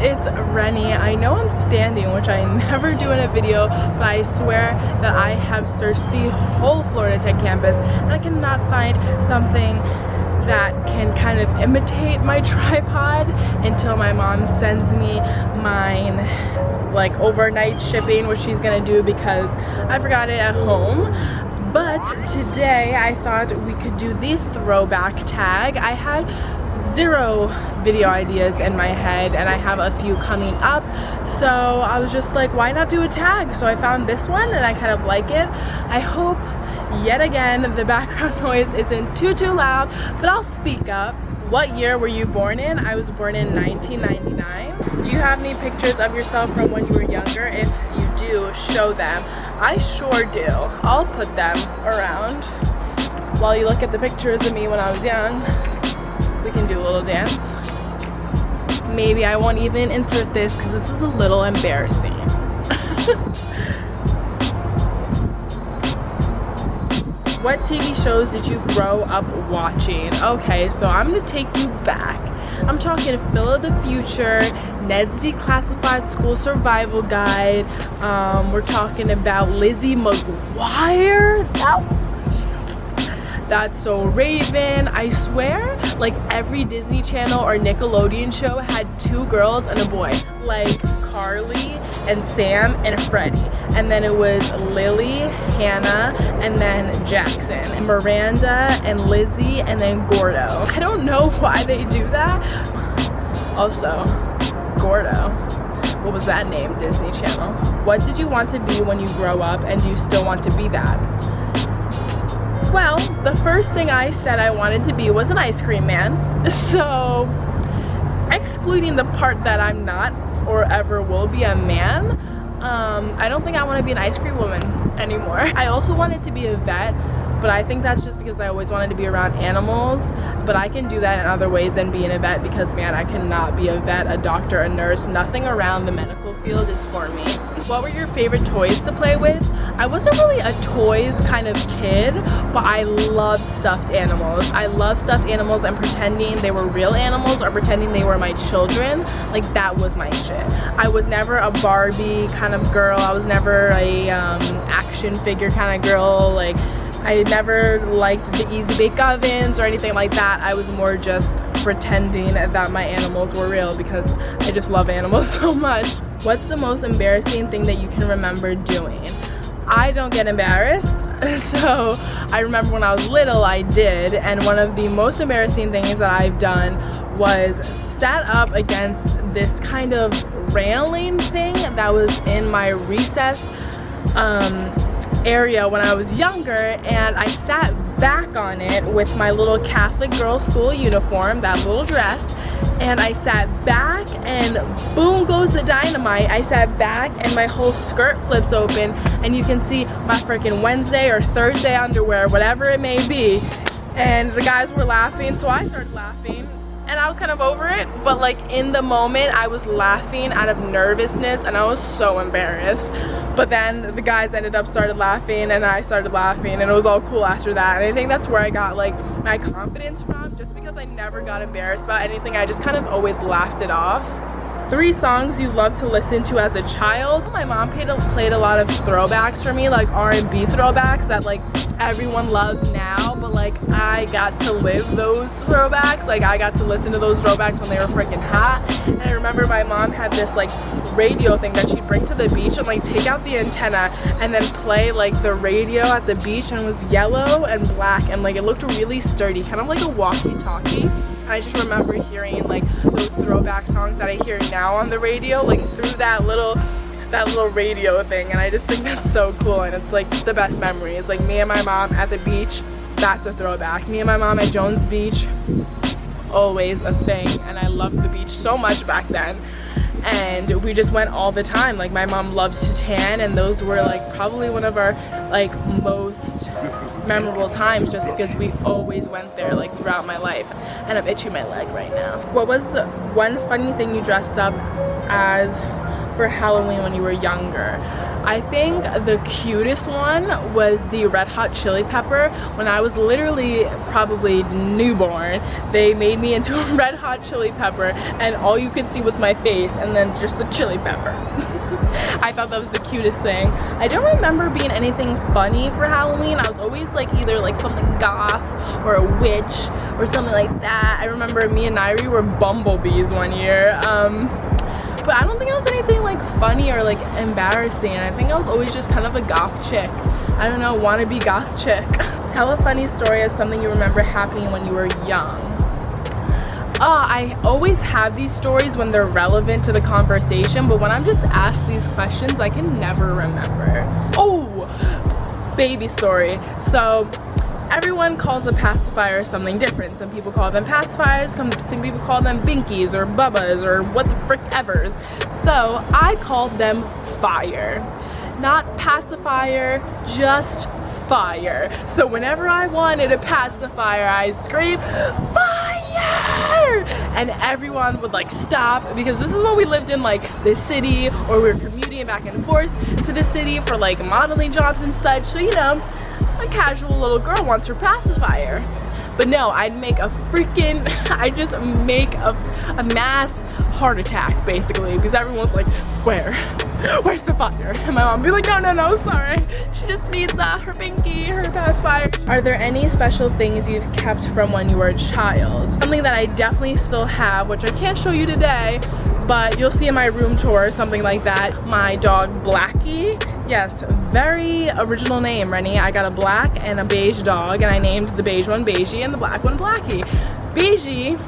it's Renny. I know I'm standing, which I never do in a video, but I swear that I have searched the whole Florida Tech campus and I cannot find something that can kind of imitate my tripod until my mom sends me mine, like overnight shipping, which she's gonna do because I forgot it at home. But today I thought we could do the throwback tag. I had 0 video ideas in my head and I have a few coming up, so I was just like, why not do a tag? So I found this one and I kind of like it. I hope yet again the background noise isn't too loud, but I'll speak up. What year were you born in? I was born in 1999. Do you have any pictures of yourself from when you were younger? If you do, show them. I sure do. I'll put them around while you look at the pictures of me when I was young. We can do a little dance. Maybe I won't even insert this because this is a little embarrassing. What TV shows did you grow up watching? Okay, so I'm gonna take you back. I'm talking Phil of the Future, Ned's Declassified School Survival Guide. We're talking about Lizzie McGuire. That's So Raven. I swear, like every Disney Channel or Nickelodeon show had 2 girls and a boy, like Carly and Sam and Freddie, and then it was Lily, Hannah, and then Jackson, and Miranda and Lizzie, and then Gordo. I don't know why they do that. Also, Gordo. What was that name? Disney Channel. What did you want to be when you grow up, and do you still want to be that? Well, the first thing I said I wanted to be was an ice cream man. So, excluding the part that I'm not or ever will be a man, I don't think I want to be an ice cream woman anymore. I also wanted to be a vet, but I think that's just because I always wanted to be around animals. But I can do that in other ways than being a vet because, man, I cannot be a vet, a doctor, a nurse. Nothing around the medical field is for me. What were your favorite toys to play with? I wasn't really a toys kind of kid, but I loved stuffed animals. I love stuffed animals and pretending they were real animals or pretending they were my children. Like, that was my shit. I was never a Barbie kind of girl. I was never a action figure kind of girl. Like, I never liked the Easy Bake Ovens or anything like that. I was more just pretending that my animals were real because I just love animals so much. What's the most embarrassing thing that you can remember doing? I don't get embarrassed, so I remember when I was little I did, and one of the most embarrassing things that I've done was sat up against this kind of railing thing that was in my recess area when I was younger, and I sat back on it with my little Catholic girl school uniform, that little dress, and I sat back and boom goes the dynamite. I sat back and my whole skirt flips open and you can see my freaking Wednesday or Thursday underwear, whatever it may be, and the guys were laughing, so I started laughing. And I was kind of over it, but like in the moment I was laughing out of nervousness and I was so embarrassed. But then the guys started laughing and I started laughing and it was all cool after that. And I think that's where I got like my confidence from, just because I never got embarrassed about anything. I just kind of always laughed it off. 3 songs you loved to listen to as a child. My mom played a lot of throwbacks for me, like R&B throwbacks that like everyone loves now, but like I got to live those throwbacks. Like I got to listen to those throwbacks when they were freaking hot. And I remember my mom had this like radio thing that she'd bring to the beach and like take out the antenna and then play like the radio at the beach, and it was yellow and black and like it looked really sturdy, kind of like a walkie-talkie. I just remember hearing like those throwback songs that I hear now on the radio, like through that little radio thing, and I just think that's so cool, and it's like the best memory. It's like me and my mom at the beach, that's a throwback. Me and my mom at Jones Beach, always a thing, and I loved the beach so much back then. And we just went all the time. Like my mom loves to tan, and those were like probably one of our like most memorable times, just because we always went there like throughout my life. And I'm itching my leg right now. What was one funny thing you dressed up as for Halloween when you were younger? I think the cutest one was the red hot chili pepper. When I was literally probably newborn, they made me into a red hot chili pepper and all you could see was my face and then just the chili pepper. I thought that was the cutest thing. I don't remember being anything funny for Halloween. I was always like either like something goth or a witch or something like that. I remember me and Nairi were bumblebees one year. But I don't think I was anything like funny or like embarrassing. I think I was always just kind of a goth chick. I don't know, wannabe goth chick. Tell a funny story of something you remember happening when you were young. I always have these stories when they're relevant to the conversation, but when I'm just asked these questions, I can never remember. Oh, baby story. So everyone calls a pacifier something different. Some people call them pacifiers, some people call them binkies or bubbas or what the frick evers. So I called them fire. Not pacifier, just fire. So whenever I wanted a pacifier, I'd scream, fire! And everyone would like stop, because this is when we lived in like the city, or we were commuting back and forth to the city for like modeling jobs and such. So you know, a casual little girl wants her pacifier. But no, I'd make a freaking, I'd just make a mass heart attack basically, because everyone's like, where's the fire? And my mom would be like, no, sorry, she just needs her binky, her pacifier. Are there any special things you've kept from when you were a child? Something that I definitely still have, which I can't show you today, but you'll see in my room tour, something like that. My dog Blackie. Yes, very original name, Renny. I got a black and a beige dog, and I named the beige one Beigey and the black one Blackie. Beigey,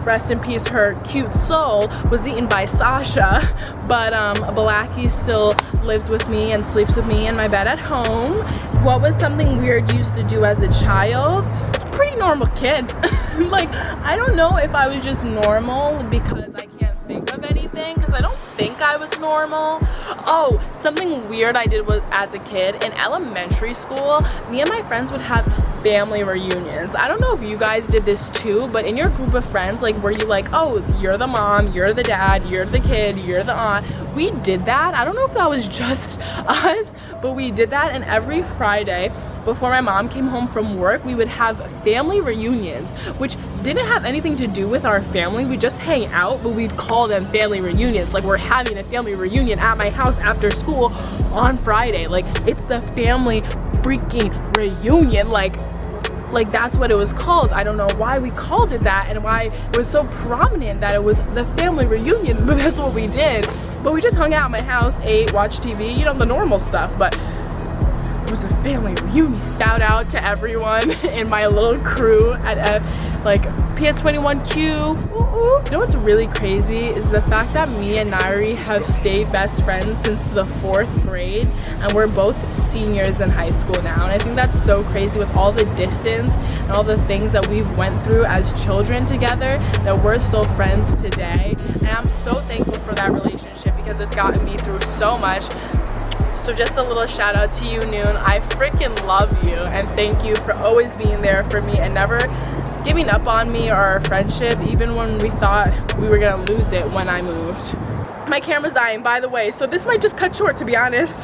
rest in peace, her cute soul, was eaten by Sasha, but Blackie still lives with me and sleeps with me in my bed at home. What was something weird you used to do as a child? It's a pretty normal kid. Like, I don't know if I was just normal because I can't think of anything, because I don't think I was normal. Oh, something weird I did was as a kid in elementary school, me and my friends would have family reunions. I don't know if you guys did this too, but in your group of friends, like, were you like, oh, you're the mom, you're the dad, you're the kid, you're the aunt? We did that. I don't know if that was just us, but we did that. And every Friday before my mom came home from work, we would have family reunions, which didn't have anything to do with our family. We just hang out, but we'd call them family reunions. Like, we're having a family reunion at my house after school on Friday. Like, it's the family freaking reunion. Like that's what it was called. I don't know why we called it that and why it was so prominent that it was the family reunion, but that's what we did. But we just hung out at my house, ate, watched TV, you know, the normal stuff, but it was a family reunion. Shout out to everyone in my little crew at like PS21Q. You know what's really crazy is the fact that me and Nairi have stayed best friends since the 4th grade, and we're both seniors in high school now. And I think that's so crazy with all the distance and all the things that we've went through as children together, that we're still friends today. And I'm so thankful for that relationship because it's gotten me through so much. So just a little shout out to you, Noon. I freaking love you, and thank you for always being there for me and never giving up on me or our friendship, even when we thought we were gonna lose it when I moved. My camera's dying, by the way, so this might just cut short, to be honest.